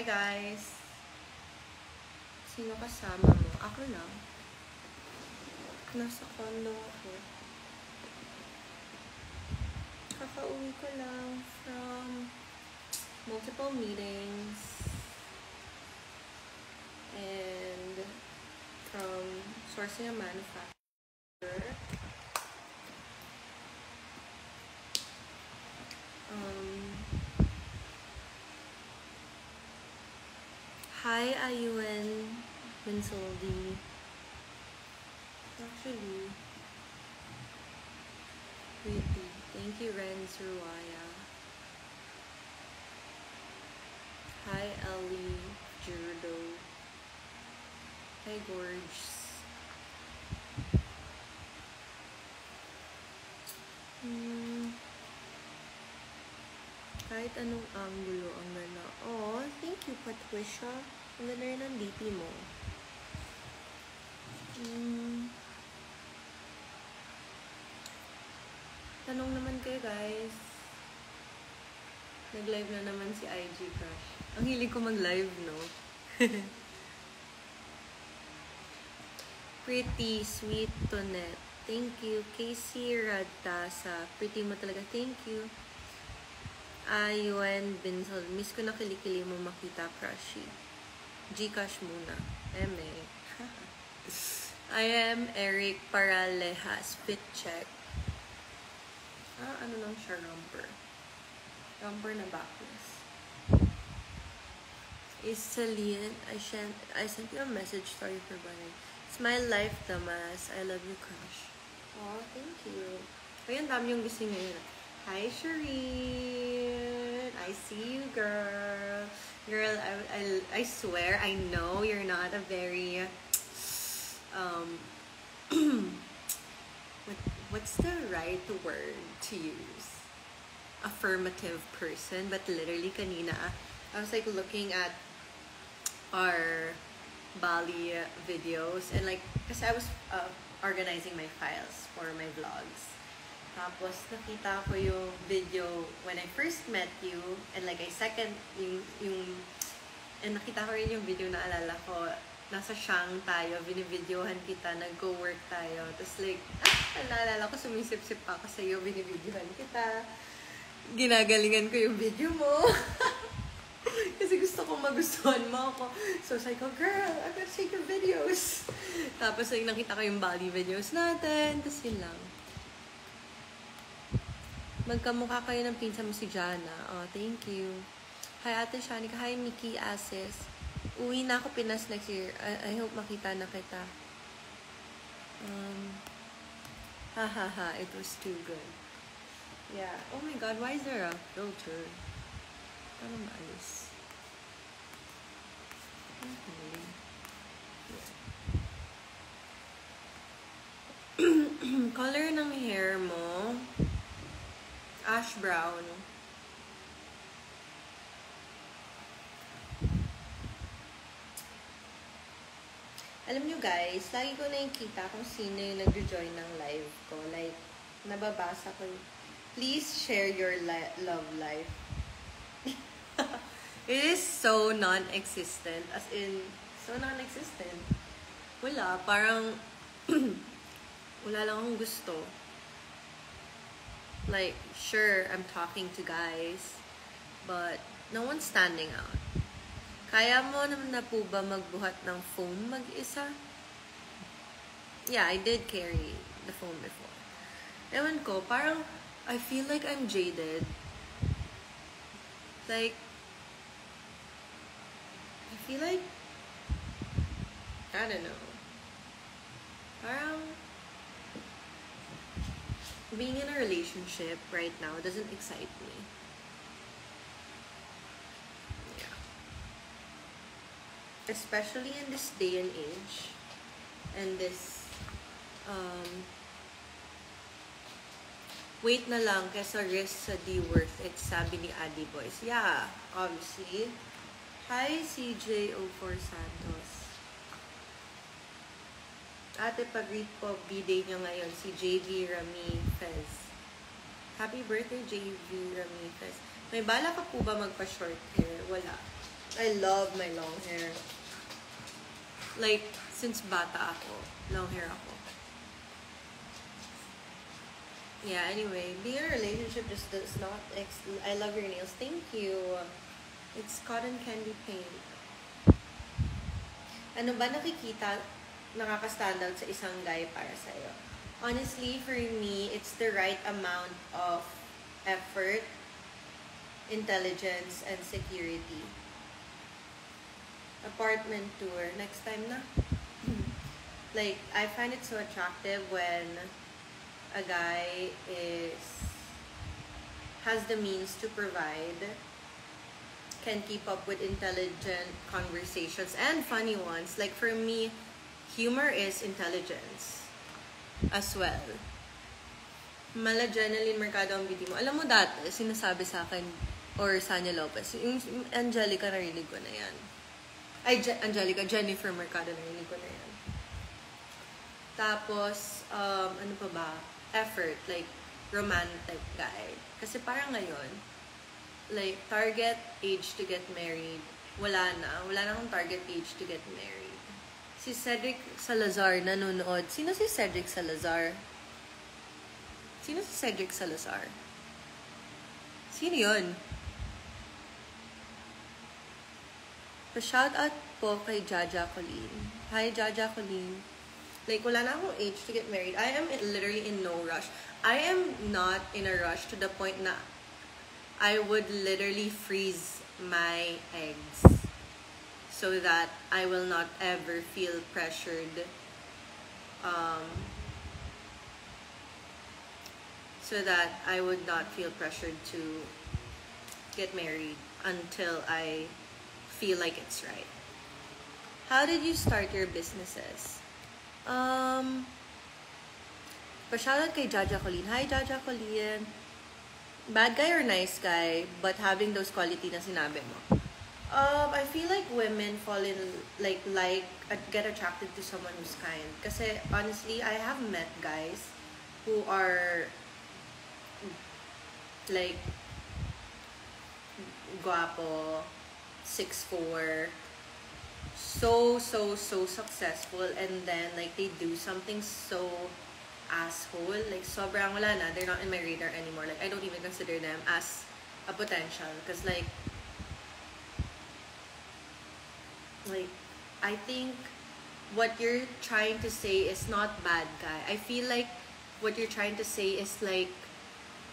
Hi guys! Sino kasama mo? Ako lang. Nasa condo ako. Kakauwi ko lang from multiple meetings and from sourcing a manufacturer. Hi, Ayuen Winsoldi. Actually, pretty. Thank you, Renz Ruaya. Hi, Ellie Jurdo. Hi, Gorge. Kahit anong angulo, ang ganda. Oh, thank you, Patricia. Ang ganda rin ang DP mo. Tanong naman kayo, guys. Nag-live na naman si IG Crush. Ang hilig ko mag-live, no? Pretty, sweet, Tonette. Thank you. Casey Radtasa. Pretty mo talaga. Thank you. Ayuen Binsol. Miss ko na kilikili mo makita, Crushy. Gcash muna. M.A. I am Eric Paralejas. Fit check. Ano lang siya, romper. Romper na backless. Is Celine, I sent you a message. Sorry for running. It's my life, Damas. I love you, Crush. Oh, thank you. Ayun, dami yung gising ngayon. Hi, Shireen. I see you, girl. Girl, I swear, I know you're not a very, what's the right word to use? Affirmative person, but literally kanina, I was like looking at our Bali videos and like, kasi I was organizing my files for my vlogs. Tapos, nakita ko yung video when I first met you, and like, and nakita ko rin yung video na alala ko, nasa Siang tayo, binivideohan kita, nag-go-work tayo. Tapos like, naalala ko, sumisip-sip pa ako sa'yo, binivideohan kita. Ginagalingan ko yung video mo. Kasi gusto ko magustuhan mo ako. So, I was like, oh girl, I gotta take your videos. Tapos, like, nakita ko yung Bali videos natin. Tapos, yun lang. Magkamukha kayo ng pinsan mo si Jana. Oh, thank you. Hi, Ate Shanika. Hi, Mickey Asis. Uwi na ako Pinas next year. I hope makita na kita. It was too good. Yeah. Oh my God, why is there a filter? Paano maalis? Okay. Yeah. Color ng hair mo. Ash brown. Alam nyo guys, lagi ko nakikita kung sino yung nag-join ng live ko. Like, nababasa ko yung, please share your love life. It is so non-existent. As in, so non-existent. Wala, parang, wala lang akong gusto. Like, sure, I'm talking to guys, but no one's standing out. Kaya mo naman na po ba magbuhat ng phone mag-isa? Yeah, I did carry the phone before. Ewan ko, parang, I feel like I'm jaded. Like, I feel like, I don't know. Parang, being in a relationship right now doesn't excite me. Yeah. Especially in this day and age. And this, wait na lang kesa risk sa di worth it, sabi ni Adi Boys. Yeah, obviously. Hi, CJ04 Santos. Ate, pag-read po, B-day nyo ngayon, si JV Rami Fez. Happy birthday, JV Rami Fez. May bala ka po ba magpa-short hair? Wala. I love my long hair. Like, since bata ako, long hair ako. Yeah, anyway, being in a relationship just does not... I love your nails. Thank you. It's cotton candy paint. Ano ba nakikita nakaka-stand out sa isang guy para sa'yo? Honestly, for me, it's the right amount of effort, intelligence, and security. Apartment tour. Next time na. Like, I find it so attractive when a guy has the means to provide, can keep up with intelligent conversations and funny ones. Like, for me, humor is intelligence as well. Mala Jeneline Mercado ang beauty mo. Alam mo dati, sinasabi sa akin, or Sanya Lopez, yung Angelica, narinig ko na yan. Ay, Angelica, Jennifer Mercado, narinig ko na yan. Tapos, ano pa ba? Effort, like, romantic guy. Kasi parang ngayon, like, target age to get married, wala na. Wala na akong target age to get married. Si Cedric Salazar nanonood. Sino si Cedric Salazar? Sino si Cedric Salazar? Sino yun? Pa-shoutout po kay Jaja Colleen. Hi, Jaja Colleen. Like, wala na akong age to get married. I am literally in no rush. I am not in a rush to the point na I would literally freeze my eggs so that I will not ever feel pressured. So that I would not feel pressured to get married until I feel like it's right. How did you start your businesses? Pa-shoutout kay Jaja Colleen. Hi, Jaja Colleen. Bad guy or nice guy, but having those quality na sinabi mo? I feel like women fall in, get attracted to someone who's kind. Kasi, honestly, I have met guys who are, like, guapo, 6'4", so successful, and then, like, they do something so asshole, like, sobrang wala na, they're not in my radar anymore. Like, I don't even consider them as a potential, because, like, I think what you're trying to say is not bad guy. I feel like what you're trying to say is, like,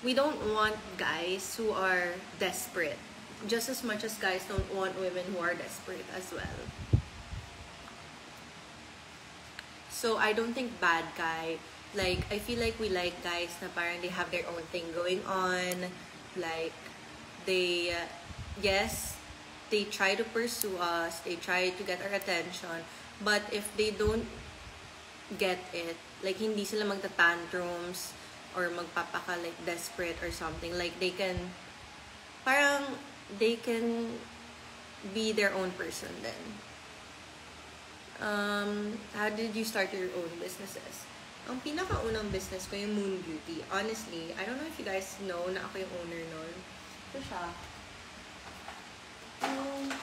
we don't want guys who are desperate, just as much as guys don't want women who are desperate as well. So, I don't think bad guy. Like, I feel like we like guys na parang they have their own thing going on. Like, they, yes, they try to pursue us. They try to get our attention. But if they don't get it, like, hindi sila magta-tantrums or magpapaka, like, desperate or something. Like, they can, parang, they can be their own person then. How did you start your own businesses? Ang pinakaunang business ko yung Moon Beauty. Honestly, I don't know if you guys know na ako yung owner nun. Ito siya. Yung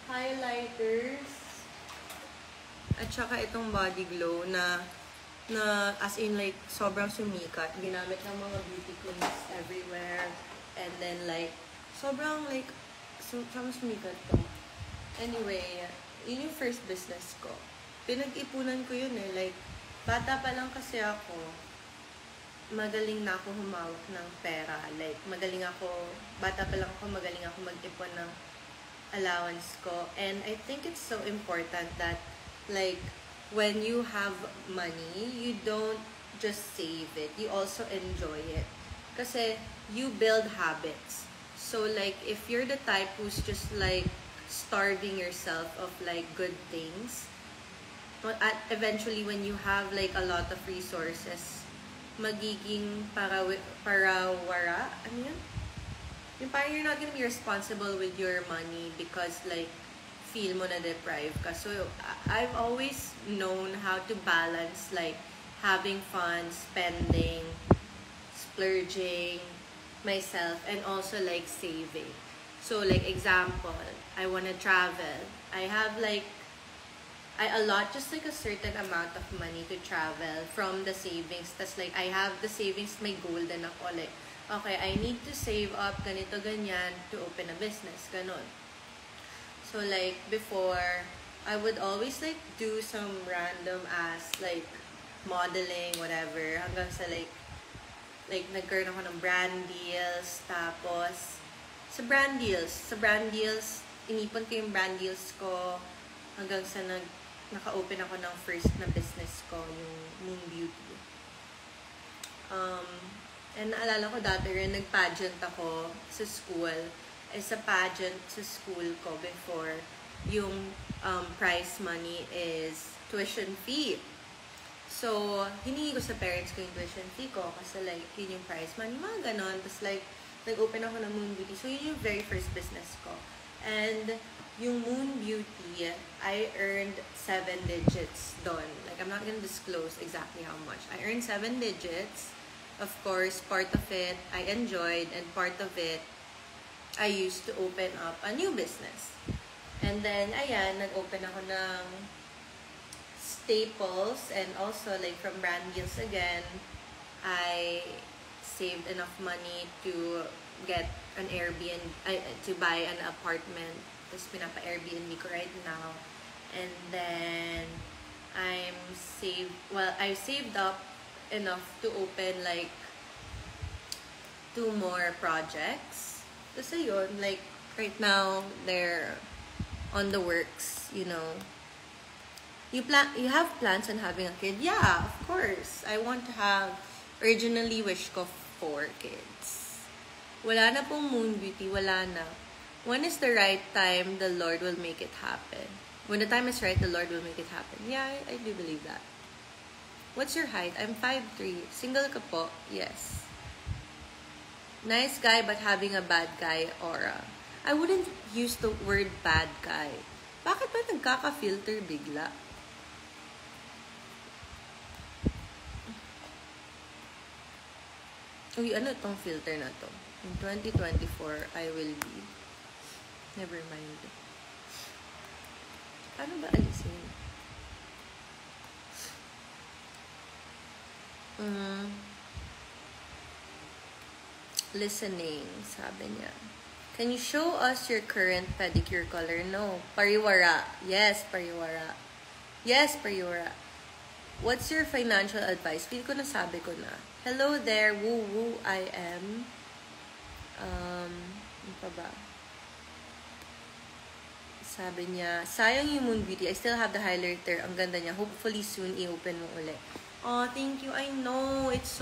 highlighters at saka itong body glow na as in, like, sobrang sumikat. Ginamit ng mga beauty queens everywhere. And then, like, sobrang, like, sobrang sumikat to. Anyway, yun yung first business ko. Pinag-ipunan ko yun eh. Like, bata pa lang kasi ako, magaling na ako humawak ng pera. Like, bata pa lang ako, magaling ako mag-ipon ng allowance ko. And I think it's so important that, like, when you have money, you don't just save it. You also enjoy it. Kasi, you build habits. So, like, if you're the type who's just, like, starving yourself of, like, good things, eventually, when you have, like, a lot of resources, magiging parawara, ano yun? Yung parang you're not gonna be responsible with your money because, like, feel mo na deprived ka. So, I've always known how to balance, like, having fun, spending, splurging myself, and also, like, saving. So, like, example, I want to travel. I have, like, I allot just, like, a certain amount of money to travel from the savings. Tas, like, I have the savings, may goal din ako. Like, okay, I need to save up ganito, ganyan to open a business. Ganon. So, like, before, I would always, like, do some random ass, like, modeling, whatever. Hanggang sa, like, nagkaroon ako ng brand deals. Tapos, sa brand deals, inipon ko yung brand deals ko hanggang sa naka-open ako ng first na business ko, yung Moon Beauty. And naalala ko dati rin, nag-pageant ako sa school. Sa pageant sa school ko before, yung prize money is tuition fee. So, hiningi ko sa parents ko yung tuition fee ko kasi like, yun yung prize money, mga ganon. Tapos like, nag-open ako ng Moon Beauty. So, yun yung very first business ko. And yung Moon Beauty, I earned 7 digits doon. Like, I'm not gonna disclose exactly how much. I earned 7 digits. Of course, part of it I enjoyed, and part of it I used to open up a new business. And then, ayan, nag-open ako ng Staples, and also, like, from brand deals again, I saved enough money to get an Airbnb, to buy an apartment. Tapos pinapa-Airbnb ko right now. And then, I saved up enough to open, like, 2 more projects. Tapos ayun, like, right now, they're on the works, you know. You have plans on having a kid? Yeah, of course. I want to have, originally wish ko 4 kids. Wala na pong Moon Beauty, wala na. When is the right time, the Lord will make it happen. When the time is right, the Lord will make it happen. Yeah, I do believe that. What's your height? I'm 5'3". Single ka po? Yes. Nice guy but having a bad guy aura. I wouldn't use the word bad guy. Bakit ba nagkaka-filter bigla? Uy, ano tong filter na to? In 2024, I will be. Never mind. Paano ba alisin? Listening, sabi niya. Can you show us your current pedicure color? No. Pariwara. Yes, pariwara. Yes, pariwara. What's your financial advice? Feel ko nasabi ko na. Hello there, woo woo, I am. Ano pa ba? Sabi niya, sayang yung Moon Beauty. I still have the highlighter. Ang ganda niya. Hopefully soon i-open mo ulit. Oh, thank you. I know. It's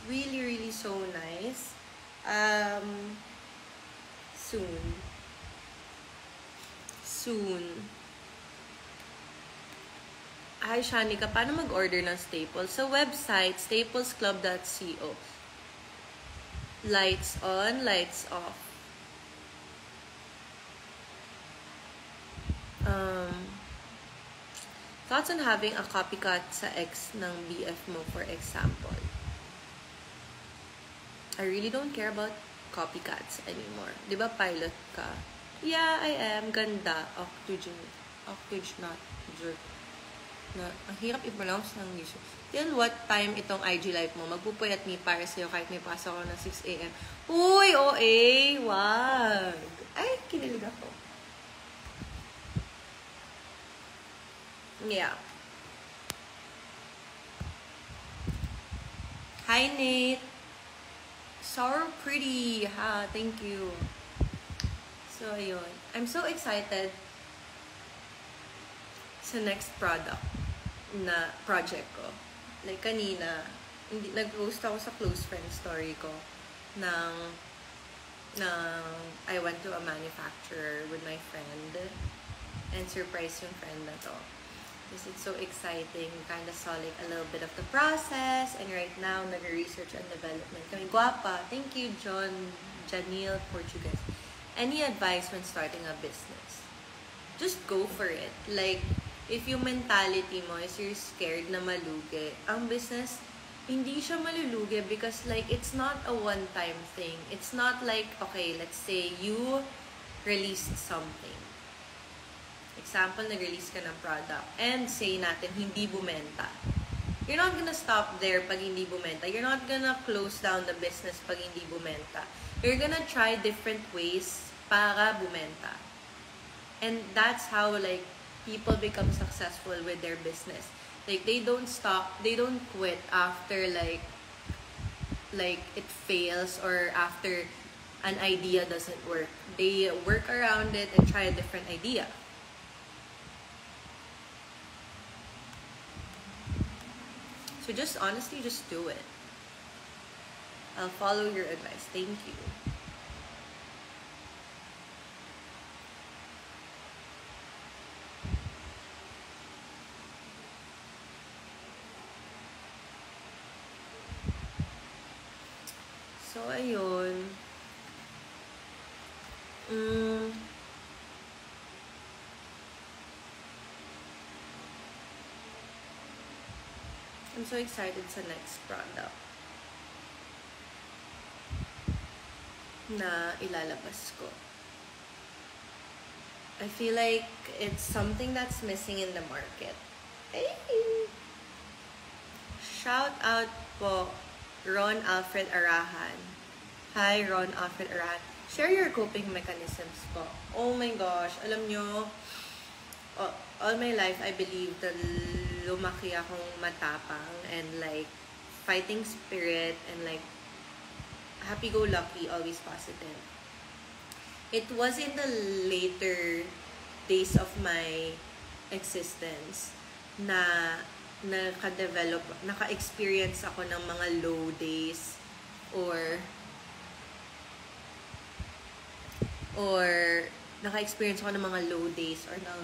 really, really so nice. Soon. Hi, Shanika. Paano mag-order ng Staples? Sa website, staplesclub.co. Lights on, lights off. Thoughts on having a copycat sa ex ng BF mo, for example? I really don't care about copycats anymore. Di ba pilot ka? Yeah, I am. Ganda. Octuge not jerk. Ang hirap i-pronounce ng user. Till what time itong IG live mo? Magpupuyat me para sa'yo kahit may pasok ako ng 6 a.m. Uy, OA! Wag! Ay, kinilig ako. Yeah. Hi, Nate. So pretty. Ha, thank you. So, ayun. I'm so excited sa next project ko. Like, kanina, nag-post ako sa close friend story ko ng I went to a manufacturer with my friend and surprise yung friend na to. Because it's so exciting. We kind of saw like a little bit of the process, and right now, nag-research and development. Kami guwapa. Thank you, Janil Portuguese. Any advice when starting a business? Just go for it. Like, if yung mentality mo is you're scared na malugi, ang business, hindi siya malulugi because like it's not a one-time thing. It's not like, okay, let's say you released something. Example, nag-release ka ng product and say natin hindi bumenta. You're not gonna stop there pag hindi bumenta. You're not gonna close down the business pag hindi bumenta. You're gonna try different ways para bumenta. And that's how like people become successful with their business. Like they don't stop, they don't quit after like it fails or after an idea doesn't work. They work around it and try a different idea. So just honestly, just do it. I'll follow your advice. Thank you. So, ayun. I'm so excited sa next product na ilalabas ko. I feel like it's something that's missing in the market. Hey! Shout out po, Ron Alfred Arahan. Hi, Ron Alfred Arahan. Share your coping mechanisms po. Oh my gosh, alam nyo, all my life I believe that lumaki akong matapang and like fighting spirit and like happy-go-lucky, always positive. It was in the later days of my existence na naka-develop, naka-experience ako ng mga low days or naka-experience ako ng mga low days or ng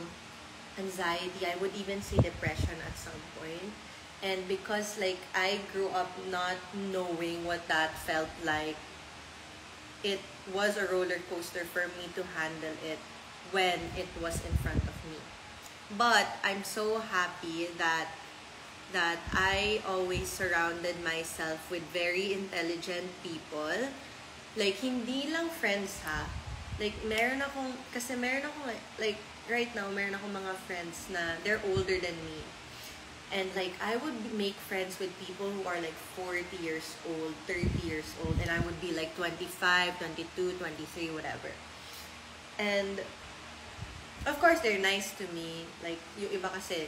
anxiety. I would even say depression at some point. And because like I grew up not knowing what that felt like, it was a roller coaster for me to handle it when it was in front of me. But I'm so happy that I always surrounded myself with very intelligent people. Like, hindi lang friends ha. Like, meron akong like, right now, meron akong mga friends na they're older than me. And like, I would make friends with people who are like 40 years old, 30 years old, and I would be like 25, 22, 23, whatever. And of course, they're nice to me. Like, yung iba kasi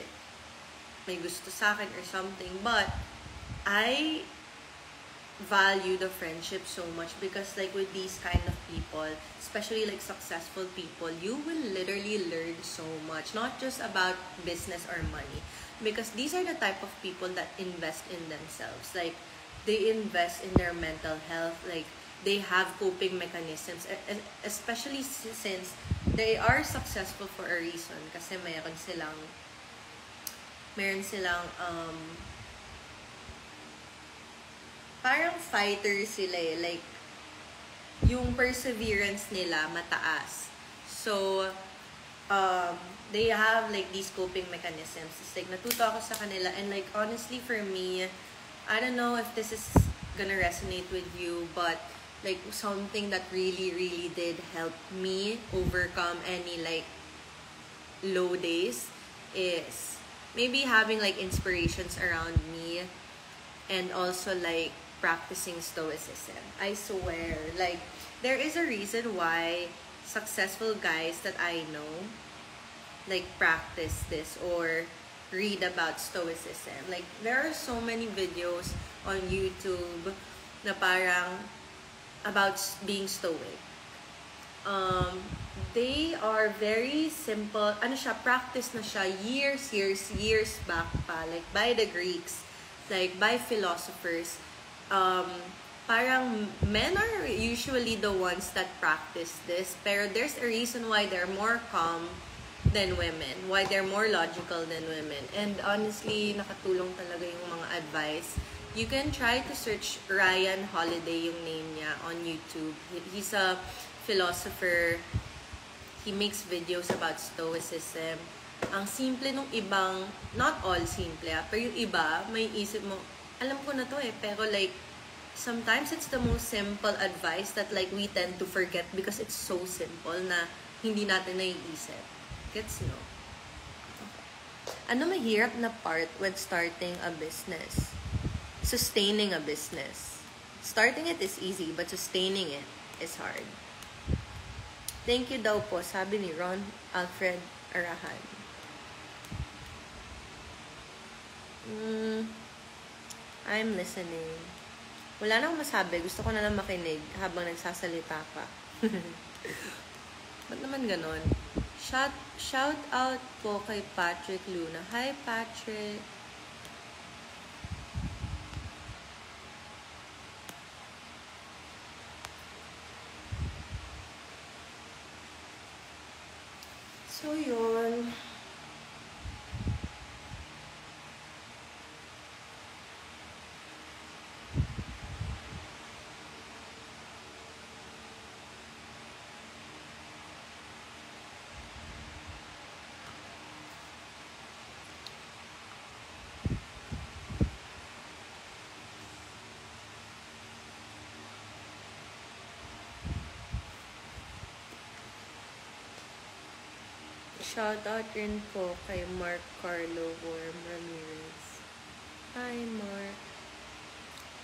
may gusto sa akin or something. But I value the friendship so much because like with these kind of people, especially like successful people, you will literally learn so much. Not just about business or money. Because these are the type of people that invest in themselves. Like, they invest in their mental health. Like, they have coping mechanisms. Especially since they are successful for a reason. Kasi meron silang parang fighters sila eh. Like, yung perseverance nila mataas. So, they have like these coping mechanisms. It's like natuto ako sa kanila, and like honestly for me, I don't know if this is gonna resonate with you, but like something that really did help me overcome any like low days is maybe having like inspirations around me and also like practicing stoicism. I swear, like there is a reason why successful guys that I know like practice this or read about stoicism. Like there are so many videos on YouTube na parang about being stoic. They are very simple. Ano siya, practice na siya years back pa, like by the Greeks, like by philosophers. Parang men are usually the ones that practice this, pero there's a reason why they're more calm than women, why they're more logical than women. And honestly, nakatulong talaga yung mga advice. You can try to search Ryan Holiday, yung name niya, on YouTube. He's a philosopher. He makes videos about stoicism. Ang simple nung ibang, not all simple, pero yung iba, may isip mo, alam ko na to eh, pero like, sometimes it's the most simple advice that like we tend to forget because it's so simple na hindi natin naiisip. Gets no? Okay. Ano mahirap na part when starting a business? Sustaining a business. Starting it is easy, but sustaining it is hard. Thank you daw po, sabi ni Ron Alfred Arahan. I'm listening. Wala na akong masabi. Gusto ko na lang makinig habang nagsasalita ka. Ba't naman ganon? Shout out po kay Patrick Luna. Hi, Patrick! So, yun. Shoutout rin po kay Mark Carlo Worm Ramirez. Hi, Mark.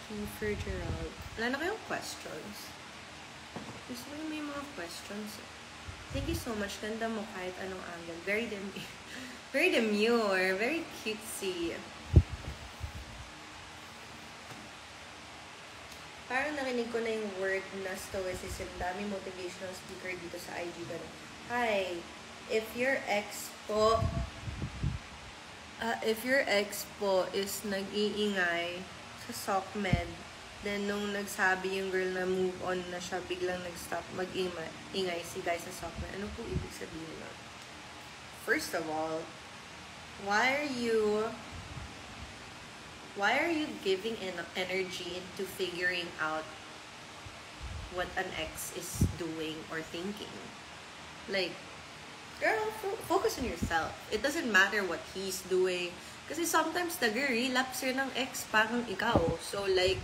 Kiefer Gerald. Wala na kayong questions? Gusto ko may mga questions. Thank you so much. Ganda mo kahit anong angle. Very demure. Very cutesy. Parang narinig ko na yung word na stoicism. Dami motivational speaker dito sa IG. Hi. If your ex po is nag-iingay sa SOCMED, then nung nagsabi yung girl na move on na siya, biglang nag-stop mag-ingay si guy sa SOCMED. Ano po ibig sabihin nun? First of all, why are you giving energy into figuring out what an ex is doing or thinking? Like, girl, focus on yourself. It doesn't matter what he's doing. Kasi sometimes nag-relapse yun ng ex parang ikaw. So like,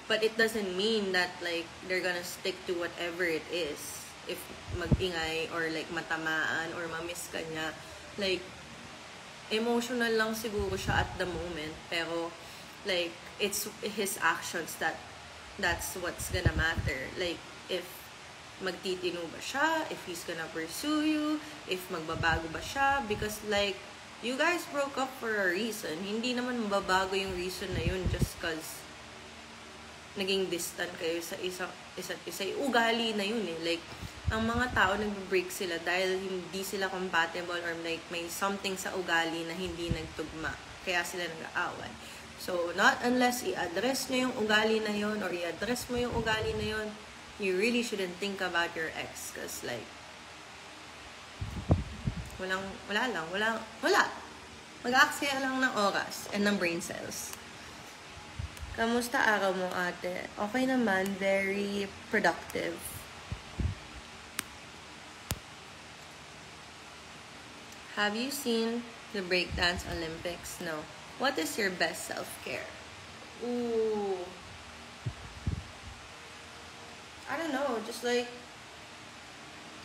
but it doesn't mean that like, they're gonna stick to whatever it is. If mag-ingay or like matamaan or mamiss ka niya. Like, emotional lang siguro siya at the moment. Pero like, it's his actions that's what's gonna matter. Like, if magtitino ba siya, if he's gonna pursue you, if magbabago ba siya, because like, you guys broke up for a reason. Hindi naman mababago yung reason na yun just cause naging distant kayo sa isa't isa. Ugali na yun eh. Like, ang mga tao nag-break sila dahil hindi sila compatible or like may something sa ugali na hindi nagtugma. Kaya sila nag-aaway. So, not unless i-address nyo yung ugali na yun or i-address mo yung ugali na yun, you really shouldn't think about your ex because like wala. Mag-aaksaya lang ng oras and ng brain cells. Kamusta araw mo, ate? Okay naman, very productive. Have you seen the Breakdance Olympics? No. What is your best self-care? Ooh. I don't know, just like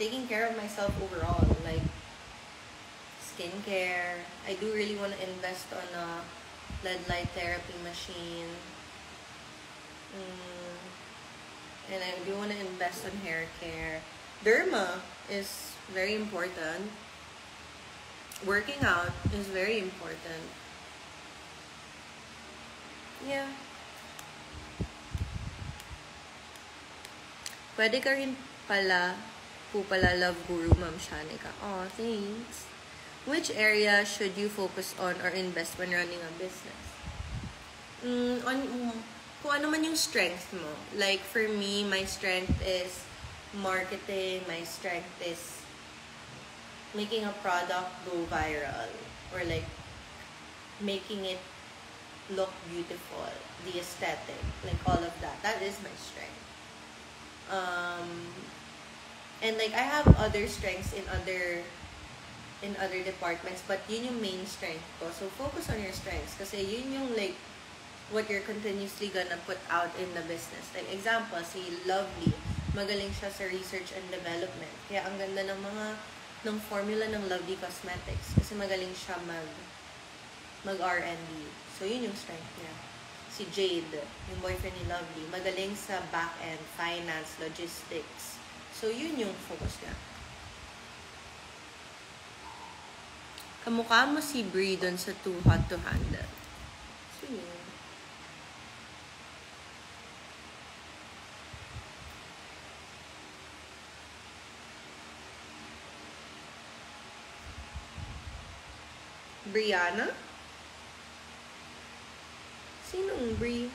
taking care of myself overall, like skincare. I do really want to invest on a LED light therapy machine. And I do want to invest on hair care. Derma is very important. Working out is very important. Yeah. Pwede ka rin pala love guru, Ma'am Shanika. Oh, thanks. Which area should you focus on or invest when running a business? Kung ano man yung strength mo. Like, for me, my strength is marketing. My strength is making a product go viral. Or like, making it look beautiful. The aesthetic. Like, all of that. That is my strength. And like I have other strengths in other departments, but yun yung main strength ko. So focus on your strengths kasi yun yung like what you're continuously gonna put out in the business. Like example, si Lovely, magaling siya sa research and development. Kaya ang ganda ng formula ng Lovely Cosmetics kasi magaling siya mag R&D. So yun yung strength niya. Si Jade, yung boyfriend ni Lovely, magaling sa back-end, finance, logistics. So yun yung focus niya. Kamukha mo si Brie dun sa Too Hot to Handle. So yun. Brianna? Sinong Brie?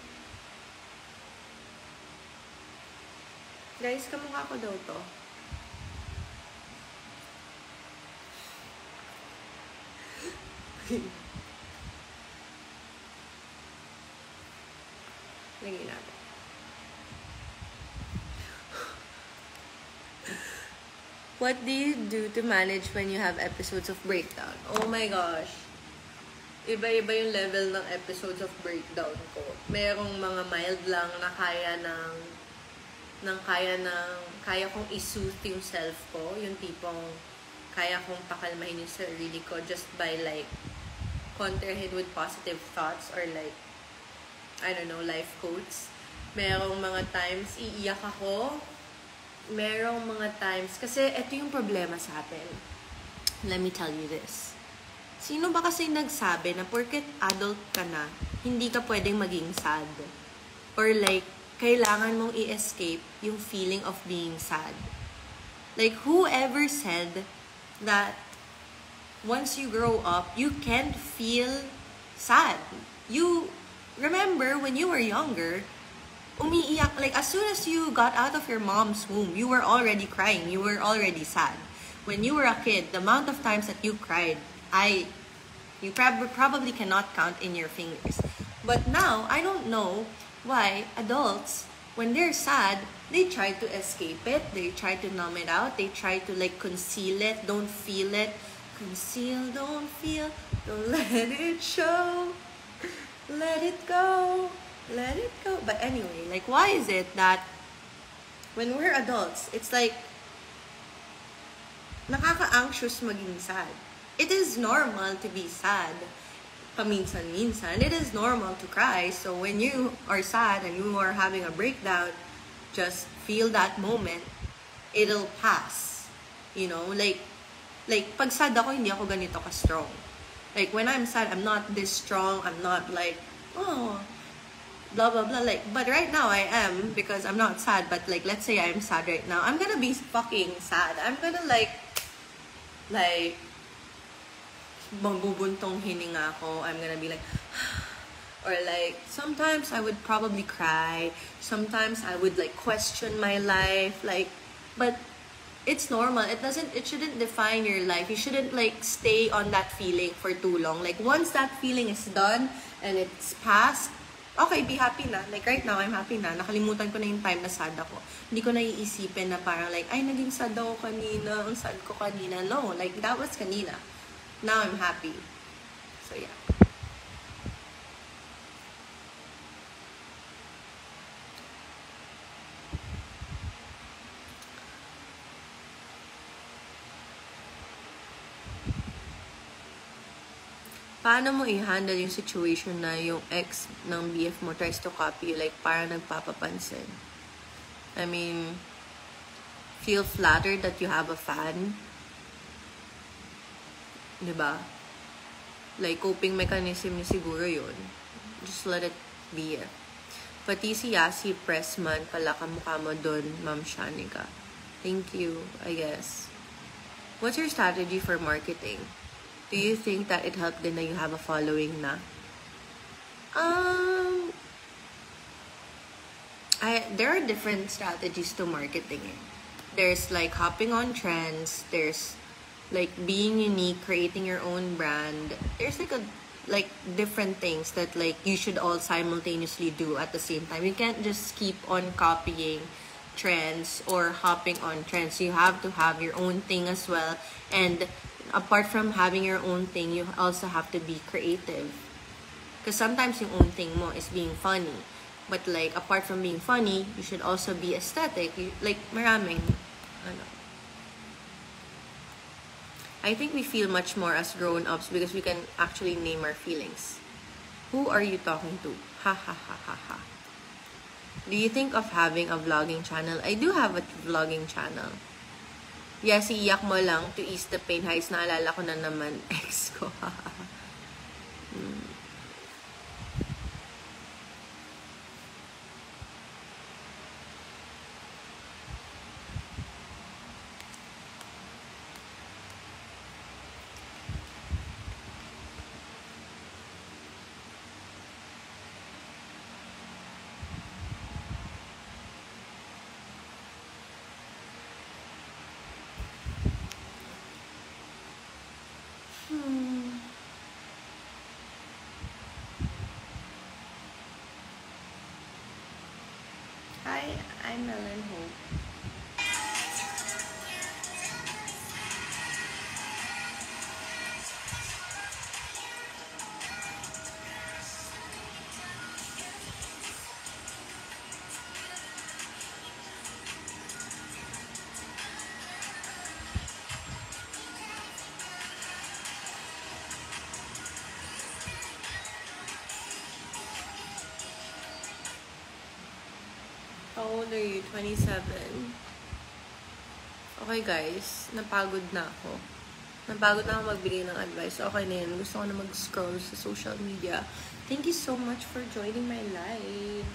Guys, kamukha ko daw to. Lagyan natin. What do you do to manage when you have episodes of breakdown? Oh my gosh. Iba-iba yung level ng episodes of breakdown ko. Merong mga mild lang na kaya kong i-soothe yung self ko. Yung tipong kaya kong pakalmahin yung sarili ko just by like contrahin with positive thoughts or like, I don't know, life quotes. Merong mga times iiyak ako. Merong mga times, kasi ito yung problema sa atin. Let me tell you this. Sino ba kasi nagsabi na porket adult ka na, hindi ka pwedeng maging sad? Or like, kailangan mong i-escape yung feeling of being sad? Like, whoever said that once you grow up, you can't feel sad? You remember when you were younger, umiiyak, like as soon as you got out of your mom's womb, you were already crying, you were already sad. When you were a kid, the amount of times that you cried, you probably cannot count in your fingers. But now, I don't know why adults, when they're sad, they try to escape it, they try to numb it out, they try to like conceal it, don't feel it. Conceal, don't feel, don't let it show, let it go. Let it go. But anyway, like, why is it that when we're adults, it's like, nakaka-anxious maging sad. It is normal to be sad. Paminsan-minsan. It is normal to cry. So when you are sad and you are having a breakdown, just feel that moment. It'll pass. You know, like pag sad ako, hindi ako ganito ka-strong. Like, when I'm sad, I'm not this strong. I'm not like, oh, blah blah blah, like, but right now I am, because I'm not sad, but like, let's say I'm sad right now, I'm gonna be fucking sad. I'm gonna like magbubuntong hininga ako. I'm gonna be like or like, sometimes I would probably cry, sometimes I would like question my life, like, but it's normal. It shouldn't define your life. You shouldn't like stay on that feeling for too long. Like, once that feeling is done and it's past, okay, be happy na. Like, right now, I'm happy na. Nakalimutan ko na yung time na sad ako. Hindi ko na iisipin na parang like, ay, naging sad ako kanina. Ang sad ko kanina. No, like, that was kanina. Now, I'm happy. So, yeah. Paano mo i-handle yung situation na yung ex ng BF mo tries to copy you, like parang nagpapapansin? I mean, feel flattered that you have a fan? Diba? Like, coping mechanism niya siguro yun. Just let it be. Pati si Yasi Pressman, pala kamukha mo dun, Ma'am Shanika. Thank you, I guess. What's your strategy for marketing? Do you think that it helped din na you have a following na? There are different strategies to marketing. There's like hopping on trends. There's like being unique, creating your own brand. There's like different things that like you should all simultaneously do at the same time. You can't just keep on copying trends or hopping on trends. You have to have your own thing as well. And apart from having your own thing, you also have to be creative. Because sometimes yung own thing mo is being funny. But like, apart from being funny, you should also be aesthetic. Like, maraming, ano. I think we feel much more as grown-ups because we can actually name our feelings. Who are you talking to? Ha ha ha ha ha. Do you think of having a vlogging channel? I do have a vlogging channel. Yes, iiyak mo lang to ease the pain. Guys, naalala ko na naman ex ko. Hi, I'm Ellen Hope. How old are you? 27? Okay guys, napagod na ako. Napagod na ako magbigay ng advice. Okay na yun. Gusto ko na mag-scroll sa social media. Thank you so much for joining my live.